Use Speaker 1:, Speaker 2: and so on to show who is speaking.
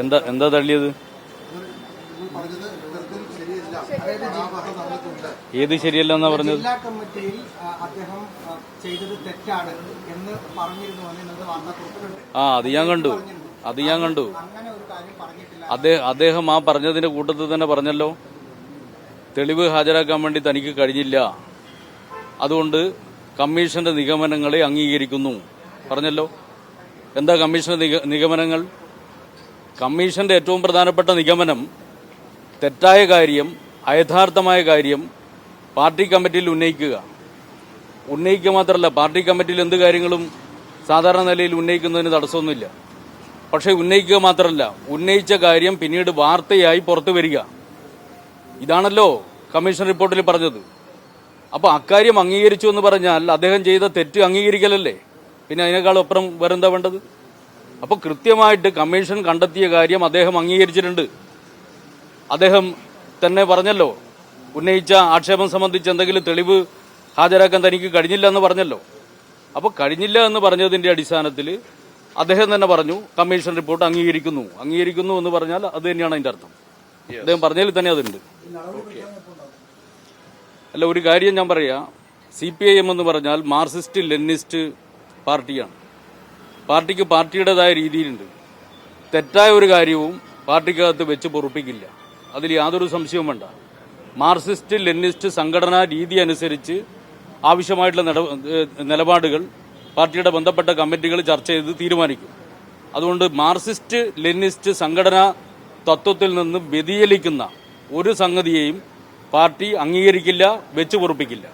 Speaker 1: എന്താ തള്ളിയത്? ഏത് ശരിയല്ല എന്നാ പറഞ്ഞത്?
Speaker 2: ജില്ലാ കമ്മിറ്റിയിൽ അദ്ദേഹം ചെയ്തത് തെറ്റാണ് എന്ന് പറഞ്ഞിരുന്നു.
Speaker 1: അത് ഞാൻ കണ്ടു. അദ്ദേഹം ആ പറഞ്ഞതിന്റെ കൂട്ടത്തിൽ തന്നെ പറഞ്ഞല്ലോ, തെളിവ് ഹാജരാക്കാൻ വേണ്ടി തനിക്ക് കഴിഞ്ഞില്ല, അതുകൊണ്ട് കമ്മീഷന്റെ നിഗമനങ്ങളെ അംഗീകരിക്കുന്നു പറഞ്ഞല്ലോ. എന്താ കമ്മീഷന്റെ നിഗമനങ്ങൾ? കമ്മീഷന്റെ ഏറ്റവും പ്രധാനപ്പെട്ട നിഗമനം തെറ്റായ കാര്യം, അയഥാർത്ഥമായ കാര്യം പാർട്ടി കമ്മിറ്റിയിൽ ഉന്നയിക്കുക മാത്രമല്ല, പാർട്ടി കമ്മിറ്റിയിൽ എന്ത് കാര്യങ്ങളും സാധാരണ നിലയിൽ ഉന്നയിക്കുന്നതിന് തടസ്സമൊന്നുമില്ല. പക്ഷേ ഉന്നയിക്കുക മാത്രമല്ല, ഉന്നയിച്ച കാര്യം പിന്നീട് വാർത്തയായി പുറത്തു വരിക. ഇതാണല്ലോ കമ്മീഷൻ റിപ്പോർട്ടിൽ പറഞ്ഞത്. അപ്പോൾ അക്കാര്യം അംഗീകരിച്ചു എന്ന് പറഞ്ഞാൽ അദ്ദേഹം ചെയ്ത തെറ്റ് അംഗീകരിക്കലല്ലേ? പിന്നെ അതിനേക്കാൾ അപ്പുറം വേറെന്താ വേണ്ടത്? അപ്പോൾ കൃത്യമായിട്ട് കമ്മീഷൻ കണ്ടെത്തിയ കാര്യം അദ്ദേഹം അംഗീകരിച്ചിട്ടുണ്ട്. അദ്ദേഹം തന്നെ പറഞ്ഞല്ലോ, ഉന്നയിച്ച ആക്ഷേപം സംബന്ധിച്ച് എന്തെങ്കിലും തെളിവ് ഹാജരാക്കാൻ തനിക്ക് കഴിഞ്ഞില്ല എന്ന് പറഞ്ഞല്ലോ. അപ്പോൾ കഴിഞ്ഞില്ല എന്ന് പറഞ്ഞതിന്റെ അടിസ്ഥാനത്തിൽ അദ്ദേഹം തന്നെ പറഞ്ഞു കമ്മീഷൻ റിപ്പോർട്ട് അംഗീകരിക്കുന്നു എന്ന് പറഞ്ഞാൽ അത് തന്നെയാണ് അതിന്റെ അർത്ഥം. അദ്ദേഹം പറഞ്ഞതിൽ തന്നെ അതുണ്ട്. അല്ല, ഒരു കാര്യം ഞാൻ പറയാം, CPIM എന്ന് പറഞ്ഞാൽ മാർക്സിസ്റ്റ് ലെനിനിസ്റ്റ് പാർട്ടിയാണ്. പാർട്ടിക്ക് പാർട്ടിയുടേതായ രീതിയിലുണ്ട്. തെറ്റായ ഒരു കാര്യവും പാർട്ടിക്കകത്ത് വെച്ച് പൊറുപ്പിക്കില്ല, അതിൽ യാതൊരു സംശയവും വേണ്ട. മാർക്സിസ്റ്റ് ലെനിനിസ്റ്റ് സംഘടനാ രീതി അനുസരിച്ച് ആവശ്യമായിട്ടുള്ള നിലപാടുകൾ പാർട്ടിയുടെ ബന്ധപ്പെട്ട കമ്മിറ്റികൾ ചർച്ച ചെയ്ത് തീരുമാനിക്കും. അതുകൊണ്ട് മാർക്സിസ്റ്റ് ലെനിനിസ്റ്റ് സംഘടനാ തത്വത്തിൽ നിന്ന് വ്യതിചലിക്കുന്ന ഒരു സംഗതിയെയും പാർട്ടി അംഗീകരിക്കില്ല, വെച്ച് പൊറുപ്പിക്കില്ല.